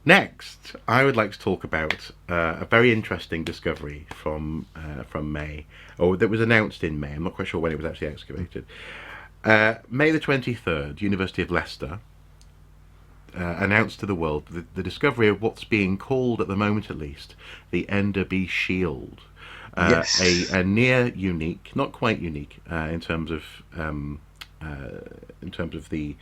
Next, I would like to talk about a very interesting discovery from May, or that was announced in May. I'm not quite sure when it was actually excavated. May the 23rd, University of Leicester announced to the world the discovery of what's being called, at the moment at least, the Enderby Shield. Yes. A near unique, not quite unique, in terms of the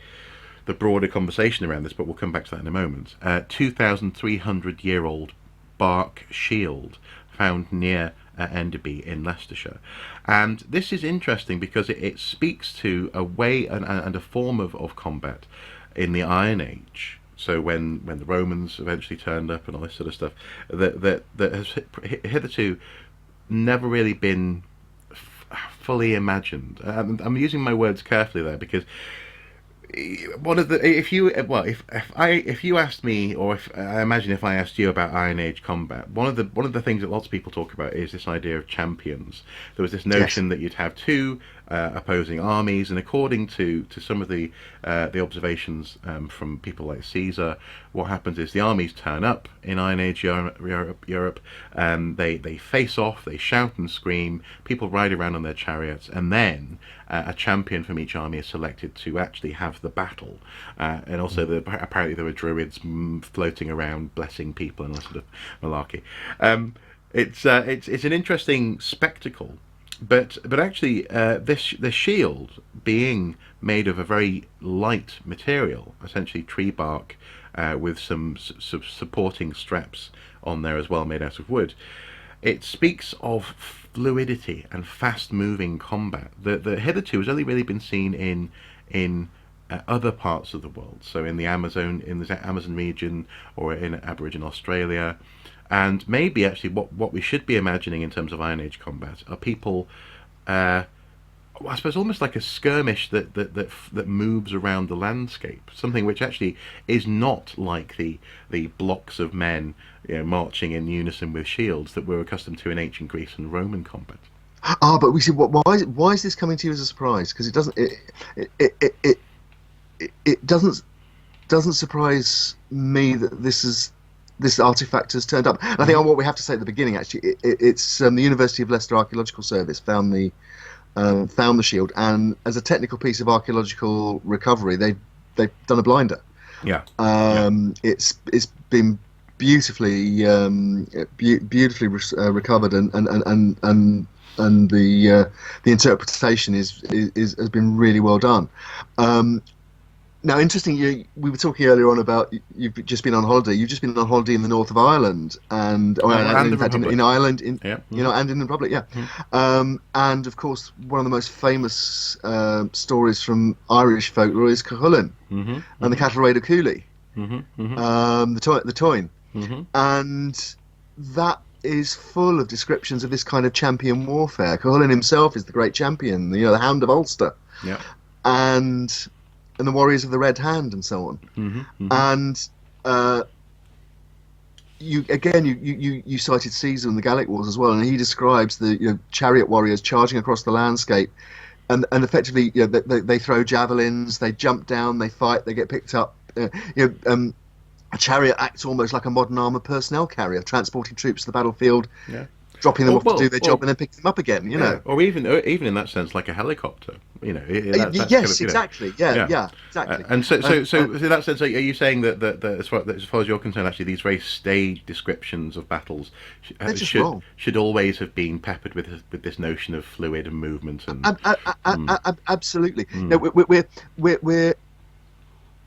broader conversation around this, but we'll come back to that in a moment. 2,300-year-old bark shield found near Enderby in Leicestershire. And this is interesting because it speaks to a way and a form of combat in the Iron Age. So when the Romans eventually turned up and all this sort of stuff, that has hitherto never really been fully imagined. I'm using my words carefully there because one of the if you asked me, or if I imagine if I asked you about Iron Age combat, one of the things that lots of people talk about is this idea of champions. There was this Yes. notion that you'd have two opposing armies, and according to some of the observations from people like Caesar, what happens is the armies turn up in Iron Age Europe, they face off, they shout and scream, people ride around on their chariots, and then a champion from each army is selected to actually have the battle. And also, apparently, there were druids floating around blessing people and all sort of malarkey. It's an interesting spectacle, but actually, this shield being made of a very light material, essentially tree bark, with some supporting straps on there as well, made out of wood. It speaks of fluidity and fast-moving combat that hitherto has only really been seen in other parts of the world. So in the Amazon region, or in Aboriginal Australia, and maybe actually what we should be imagining in terms of Iron Age combat are people. I suppose almost like a skirmish that moves around the landscape, something which actually is not like the blocks of men, marching in unison with shields that we're accustomed to in ancient Greece and Roman combat. But we see why is this coming to you as a surprise? Because it doesn't surprise me that this artifact has turned up. And I think what we have to say at the beginning, actually, it's the University of Leicester Archaeological Service found the shield, and as a technical piece of archaeological recovery, they've done a blinder. Yeah, yeah. It's been beautifully recovered, and the interpretation has been really well done. Now, interesting, we were talking earlier on about you've just been on holiday. You've just been on holiday in the north of Ireland, and And the in fact Republic. in Ireland, Yeah. and in the Republic, yeah. And of course, one of the most famous stories from Irish folklore is Cuchulainn and the cattle raider Cooley, the Toyn, and that is full of descriptions of this kind of champion warfare. Cuchulainn himself is the great champion, the Hound of Ulster, Yeah. and the Warriors of the Red Hand, and so on. And you cited Caesar and the Gallic Wars as well, and he describes the chariot warriors charging across the landscape, and effectively they throw javelins, they jump down, they fight, they get picked up. A chariot acts almost like a modern armoured personnel carrier, transporting troops to the battlefield, Yeah. dropping them off to do their job, and then picking them up again. Yeah. Or even in that sense, like a helicopter. That's Yes, kind of, exactly. Yeah, exactly. And so in that sense, are you saying that as far as you're concerned, actually, these very staid descriptions of battles They're just wrong. should always have been peppered with this notion of fluid and movement and Absolutely. No,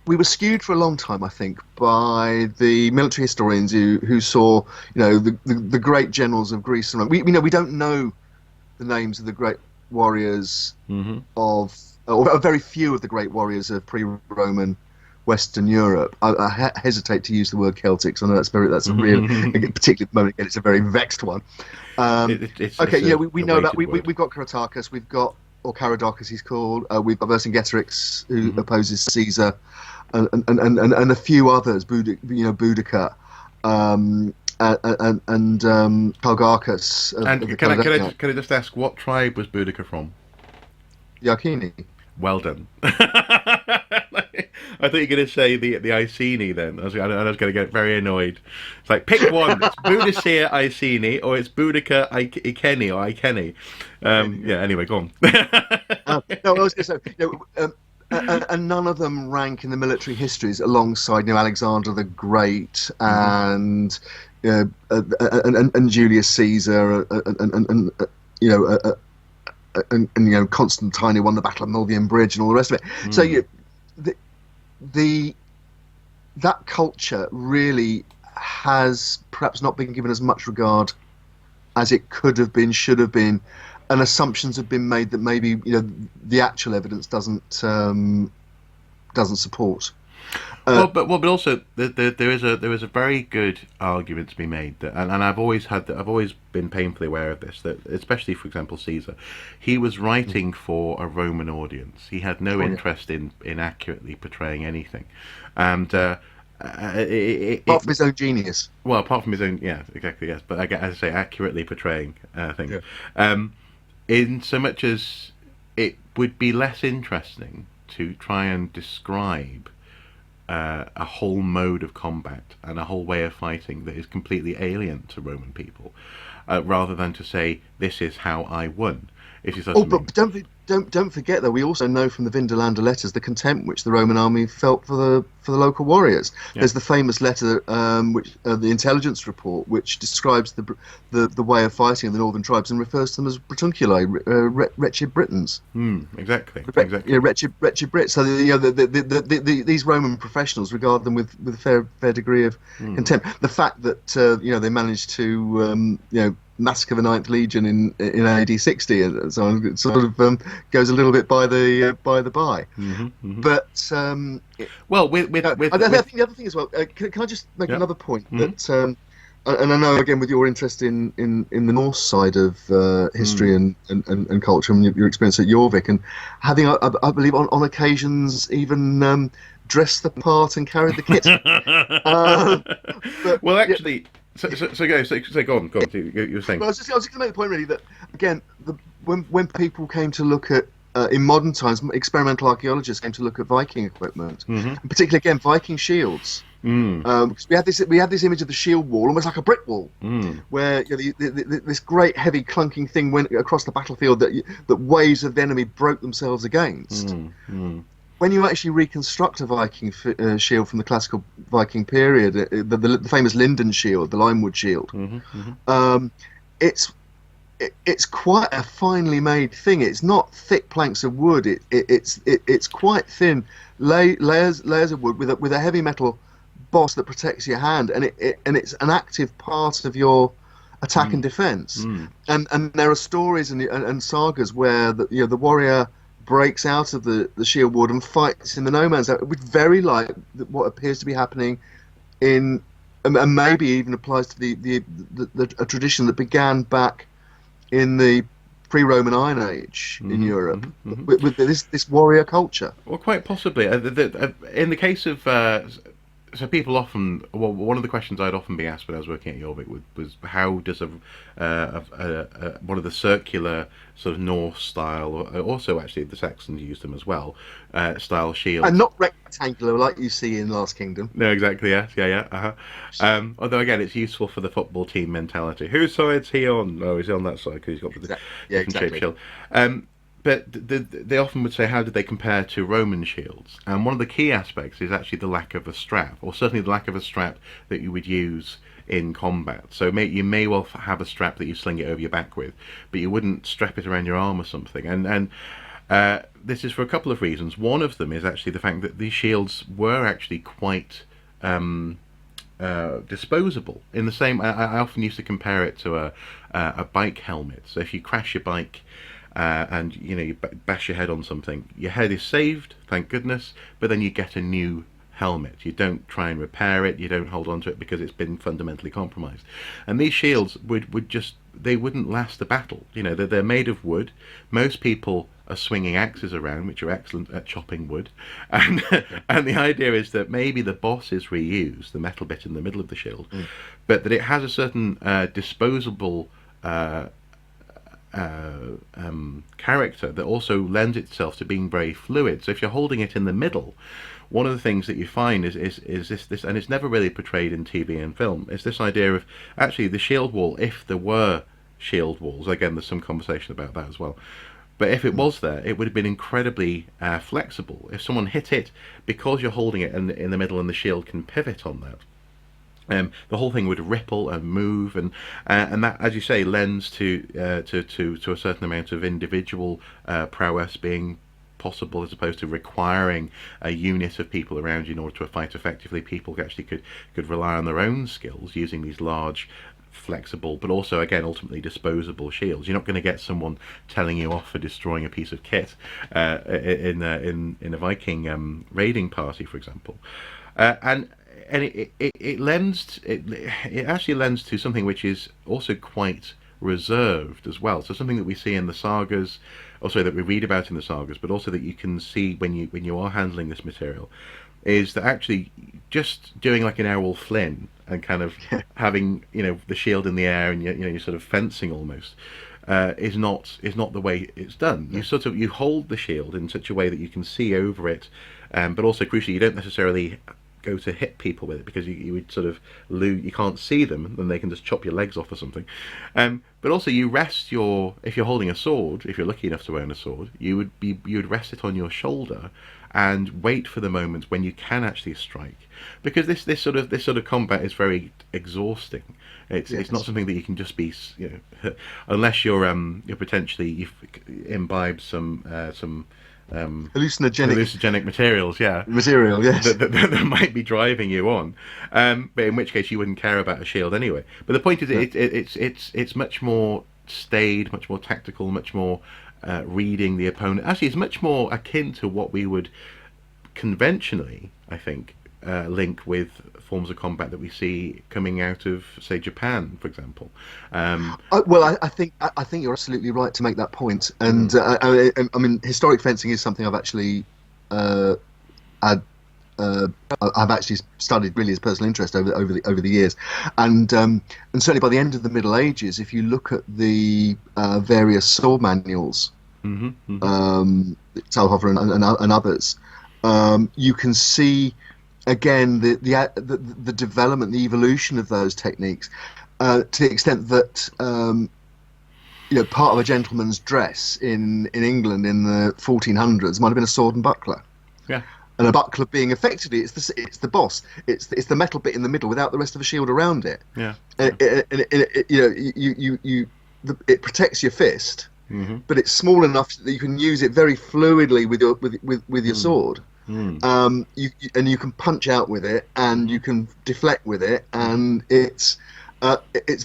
we were skewed for a long time, I think, by the military historians who saw, the great generals of Greece and Rome. We don't know the names of the great warriors or very few of the great warriors of pre-Roman Western Europe. I hesitate to use the word Celtic, so I know that's a real, particularly at the moment, again, it's a very vexed one. We know that we've got Caratacus, we've got, or Caradocus he's called, we've got Vercingetorix, who opposes Caesar, and a few others, Boudica, and Calgarcus. And can I just ask, what tribe was Boudica from? the Iceni. Well done. I thought you were going to say the Iceni then. I was going to get very annoyed. It's like, pick one. It's Boudicea Iceni or it's Boudica Ikeni or Ikeni. Yeah, anyway, go on. No, I was going to say, and none of them rank in the military histories alongside, Alexander the Great and Julius Caesar and Constantine who won the Battle of Milvian Bridge and all the rest of it. So that culture really has perhaps not been given as much regard as it could have been, should have been, and assumptions have been made that maybe the actual evidence doesn't support. But also there is a very good argument to be made that, and I've always been painfully aware of this, that especially for example Caesar, he was writing for a Roman audience. He had no interest in accurately portraying anything, and apart from his own genius. Well, apart from his own, yeah, exactly, yes. But as I say, accurately portraying things. Yeah. In so much as it would be less interesting to try and describe a whole mode of combat and a whole way of fighting that is completely alien to Roman people, rather than to say this is how I won. But don't forget though, we also know from the Vindolanda letters the contempt which the Roman army felt for the local warriors. Yeah. There's the famous letter, which the intelligence report, which describes the way of fighting of the northern tribes and refers to them as Britunculi, wretched Britons. Exactly. Wretched Brits. So these Roman professionals regard them with a fair degree of contempt. The fact that they managed to massacre the 9th Legion in AD 60 and so on, it sort of goes a little bit by the by. But I think the other thing as well. Can I just make another point that, and I know again with your interest in the Norse side of history and culture and your experience at Jorvik, and having I believe on occasions even dressed the part and carried the kit. Well, actually. So go on. You were saying. Well, I was just going to make the point really that again, when people came to look at in modern times, experimental archaeologists came to look at Viking equipment, and particularly again Viking shields. Because we had this image of the shield wall, almost like a brick wall, where this great heavy clunking thing went across the battlefield that waves of the enemy broke themselves against. When you actually reconstruct a Viking shield from the classical Viking period, the famous Linden shield, the limewood shield, it's quite a finely made thing. It's not thick planks of wood. It's quite thin layers of wood with a heavy metal boss that protects your hand, and it's an active part of your attack and defense. And there are stories and sagas where the warrior breaks out of the shield ward and fights in the no man's land, which very like what appears to be happening in, and maybe even applies to a tradition that began back in the pre-Roman Iron Age in Europe with this warrior culture. Well, quite possibly. In the case of so people often, one of the questions I'd often be asked when I was working at Jorvik was how does one of the circular sort of Norse style, or also actually the Saxons used them as well, style shields. And not rectangular like you see in Last Kingdom. No, exactly, yes, yeah. Although again, it's useful for the football team mentality. Whose side's he on? Oh, he's on that side because he's got the different shaped shield. But they often would say, how did they compare to Roman shields? And one of the key aspects is actually the lack of a strap, or certainly the lack of a strap that you would use in combat. So you may well have a strap that you sling it over your back with, but you wouldn't strap it around your arm or something. And this is for a couple of reasons. One of them is actually the fact that these shields were actually quite disposable. In the same, I often used to compare it to a bike helmet. So if you crash your bike, and you bash your head on something, your head is saved, thank goodness, but then you get a new helmet. You don't try and repair it, you don't hold on to it because it's been fundamentally compromised. And these shields wouldn't last the battle. They're made of wood. Most people are swinging axes around, which are excellent at chopping wood, and the idea is that maybe the boss is reused, the metal bit in the middle of the shield, but that it has a certain disposable character that also lends itself to being very fluid. So if you're holding it in the middle, one of the things that you find is this, and it's never really portrayed in TV and film, is this idea of actually the shield wall, if there were shield walls, again there's some conversation about that as well, but if it was there, it would have been incredibly flexible. If someone hit it, because you're holding it in the middle and the shield can pivot on that, the whole thing would ripple and move, and that, as you say, lends to a certain amount of individual prowess being possible, as opposed to requiring a unit of people around you in order to fight effectively. People actually could rely on their own skills using these large, flexible, but also again ultimately disposable shields. You're not going to get someone telling you off for destroying a piece of kit in a Viking raiding party, for example, and it actually lends to something which is also quite reserved as well. So something that we see in the sagas, also that we read about in the sagas, but also that you can see when you are handling this material, is that actually just doing like an Errol Flynn and kind of having the shield in the air and you're sort of fencing almost, is not the way it's done. You hold the shield in such a way that you can see over it, but also crucially you don't necessarily go to hit people with it, because you would sort of lose, you can't see them and they can just chop your legs off or something. But also you rest if you're holding a sword, if you're lucky enough to own a sword, you would rest it on your shoulder and wait for the moment when you can actually strike, because this sort of combat is very exhausting. It's not something that you can just be, unless you're potentially you've imbibed some hallucinogenic materials, that might be driving you on, but in which case you wouldn't care about a shield anyway. But the point is, it's much more staid, much more tactical, much more reading the opponent. Actually, it's much more akin to what we would conventionally, I think, link with forms of combat that we see coming out of, say, Japan, for example. I think you're absolutely right to make that point. And I mean, historic fencing is something I've actually I've actually studied really as a personal interest over the years, and certainly by the end of the Middle Ages, if you look at the various sword manuals, Talhofer and others, you can see again the development, the evolution of those techniques, to the extent that part of a gentleman's dress in England in the 1400s might have been a sword and buckler. Yeah. And a buckler being effectively it's the boss, it's the metal bit in the middle without the rest of the shield around it. Yeah. It protects your fist, but it's small enough that you can use it very fluidly with your sword. You can punch out with it, and you can deflect with it, and it's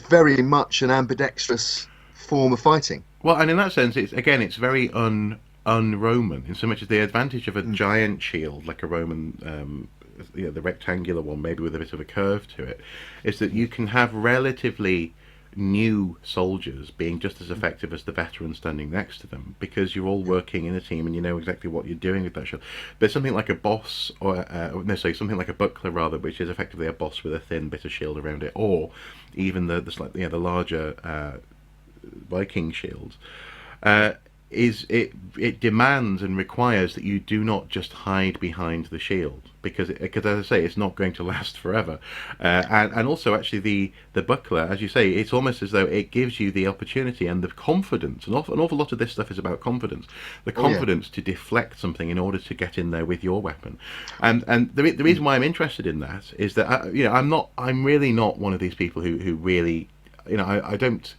very much an ambidextrous form of fighting. Well, and in that sense, it's very un-Roman, in so much as the advantage of a giant shield like a Roman, the rectangular one, maybe with a bit of a curve to it, is that you can have relatively new soldiers being just as effective as the veterans standing next to them, because you're all working in a team and you know exactly what you're doing with that shield. But something like a boss, something like a buckler rather, which is effectively a boss with a thin bit of shield around it, or even the larger Viking shields, it demands and requires that you do not just hide behind the shield, because as I say, it's not going to last forever, and also actually the buckler, as you say, it's almost as though it gives you the opportunity and the confidence. An awful lot of this stuff is about confidence, to deflect something in order to get in there with your weapon, and the reason why I'm interested in that is that I'm really not one of these people who really, I don't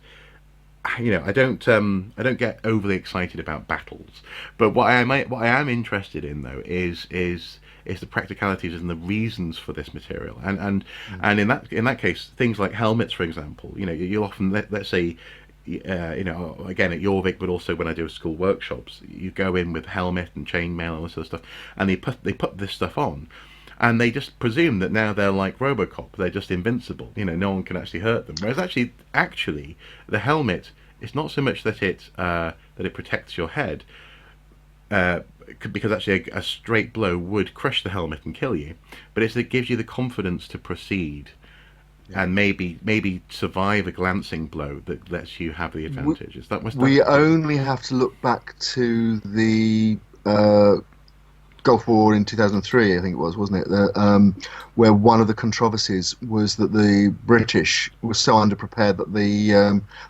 get overly excited about battles, but what I am interested in though is the practicalities and the reasons for this material, and in that case, things like helmets, for example. You'll often let's say, again at Jorvik, but also when I do school workshops, you go in with helmet and chainmail and all this sort of stuff, and they put this stuff on. And they just presume that now they're like RoboCop, they're just invincible. No one can actually hurt them. Whereas actually, the helmet, it's not so much that it protects your head, because actually a straight blow would crush the helmet and kill you, but it gives you the confidence to proceed Yeah. and maybe survive a glancing blow that lets you have the We, advantage. Is that was that we the case? only have to look back to the Gulf War in 2003, I think it was, wasn't it? Where one of the controversies was that the British were so underprepared that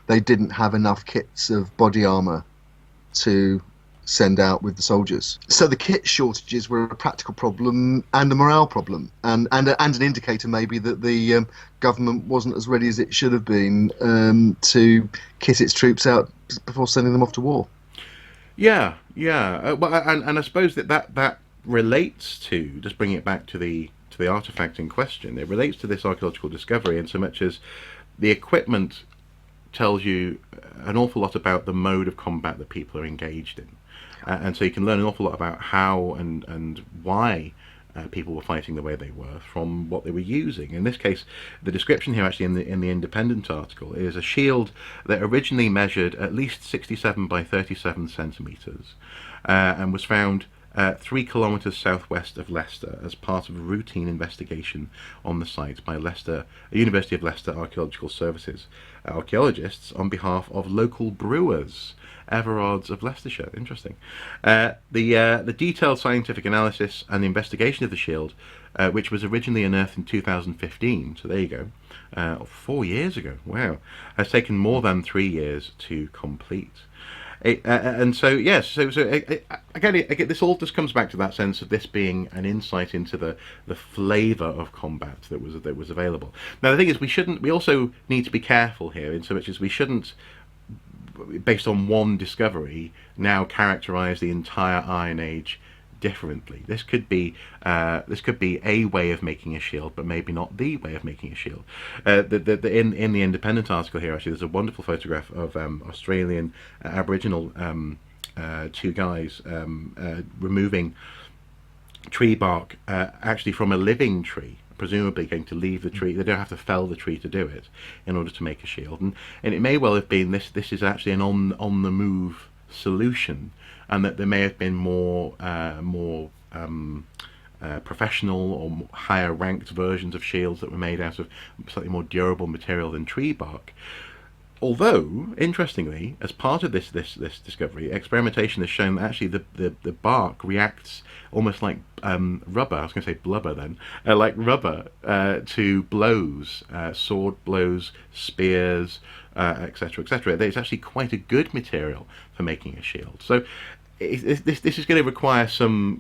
they didn't have enough kits of body armor to send out with the soldiers. So the kit shortages were a practical problem and a morale problem, and an indicator maybe that the government wasn't as ready as it should have been to kit its troops out before sending them off to war. Yeah, yeah. Well, and I suppose that relates to, just bringing it back to the artifact in question. It relates to this archaeological discovery in so much as the equipment tells you an awful lot about the mode of combat that people are engaged in, and so you can learn an awful lot about how and why. People were fighting the way they were from what they were using. In this case, the description here, actually in the Independent article, is a shield that originally measured at least 67 by 37 centimeters, and was found 3 kilometers southwest of Leicester as part of a routine investigation on the site by University of Leicester Archaeological Services archaeologists on behalf of local brewers. Everards of Leicestershire. Interesting. The detailed scientific analysis and investigation of the shield, which was originally unearthed in 2015, so there you go, 4 years ago, wow, has taken more than 3 years to complete. And so, yes, again, this all just comes back to that sense of this being an insight into the flavour of combat that was available. Now, the thing is, we also need to be careful here, in so much as we shouldn't, based on one discovery, now characterize the entire Iron Age differently. This could be a way of making a shield, but maybe not the way of making a shield. In the Independent article here, actually, there's a wonderful photograph of Australian Aboriginal two guys removing tree bark, actually from a living tree, presumably going to leave the tree. They don't have to fell the tree to do it in order to make a shield, and it may well have been this is actually an on the move solution, and that there may have been more professional or higher ranked versions of shields that were made out of slightly more durable material than tree bark. Although, interestingly, as part of this discovery, experimentation has shown that actually the bark reacts almost like rubber. I was going to say blubber then, like rubber to blows, sword blows, spears, etc., etc. It's actually quite a good material for making a shield. So this is going to require some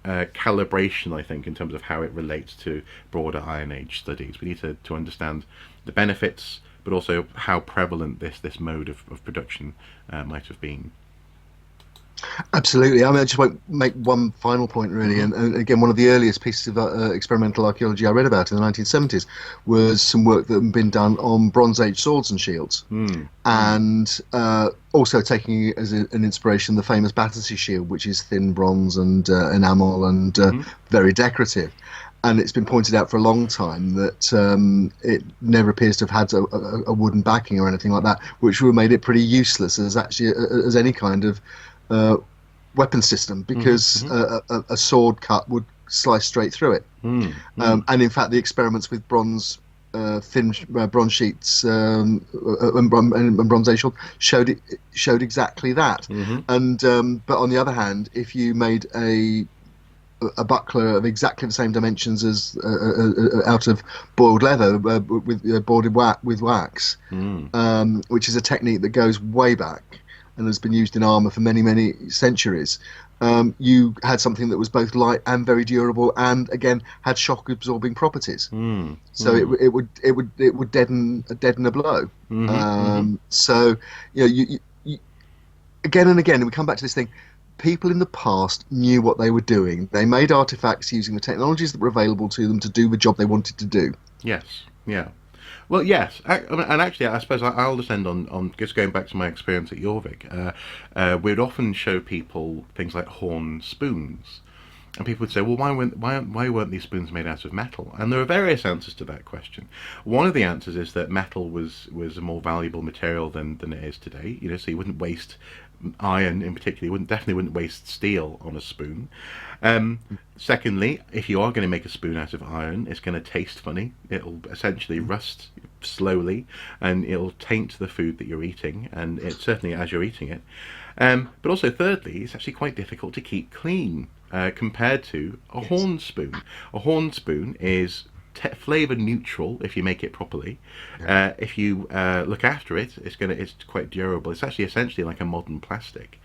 calibration, I think, in terms of how it relates to broader Iron Age studies. We need to understand the benefits, but also how prevalent this mode of production might have been. Absolutely. I mean, I just want to make one final point, really. And again, one of the earliest pieces of experimental archaeology I read about in the 1970s was some work that had been done on Bronze Age swords and shields. And also taking as an inspiration the famous Battersea shield, which is thin bronze and enamel and very decorative. And it's been pointed out for a long time that it never appears to have had a wooden backing or anything like that, which would have made it pretty useless as actually as any kind of weapon system, because a sword cut would slice straight through it. And in fact, the experiments with bronze thin bronze sheets and Bronze Age showed exactly that. And but on the other hand, if you made a buckler of exactly the same dimensions as out of boiled leather with boarded with wax, which is a technique that goes way back and has been used in armor for many centuries. You had something that was both light and very durable, and again had shock absorbing properties. So it would deaden a blow. So you again and again, and we come back to this thing. People in the past knew what they were doing. They made artifacts using the technologies that were available to them to do the job they wanted to do. Yes, yeah. Well, yes, and actually, I suppose I'll just end on just going back to my experience at Jorvik. We'd often show people things like horn spoons, And people would say, well, why weren't these spoons made out of metal? And there are various answers to that question. One of the answers is that metal was a more valuable material than it is today. So you wouldn't waste iron in particular. You definitely wouldn't waste steel on a spoon. Secondly, if you are going to make a spoon out of iron, it's going to taste funny. It'll essentially rust slowly, and it'll taint the food that you're eating, and it certainly as you're eating it. But also, thirdly, it's actually quite difficult to keep clean compared to a horn spoon. A horn spoon is flavour neutral if you make it properly. If you look after it, it's quite durable. It's actually essentially like a modern plastic,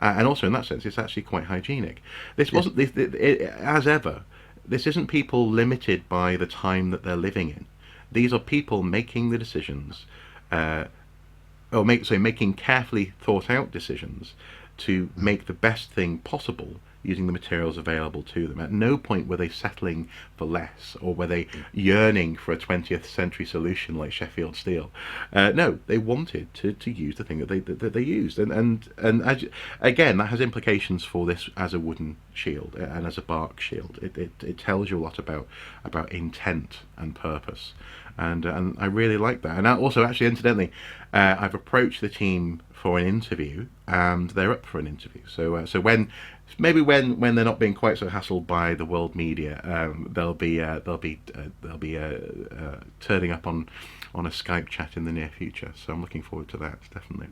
and also in that sense, it's actually quite hygienic. This wasn't as ever. This isn't people limited by the time that they're living in. These are people making the decisions, making carefully thought out decisions to make the best thing possible using the materials available to them. At no point were they settling for less, or were they yearning for a 20th century solution like Sheffield steel. No, they wanted to use the thing that they used, and again, that has implications for this as a wooden shield and as a bark shield. It tells you a lot about intent and purpose, and I really like that. And also, actually, incidentally, I've approached the team for an interview, and they're up for an interview. So when they're not being quite so hassled by the world media, they'll be turning up on a Skype chat in the near future. So I'm looking forward to that, definitely.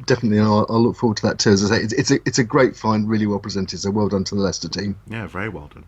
Definitely, I'll look forward to that too. As I say, it's a great find, really well presented. So well done to the Leicester team. Yeah, very well done.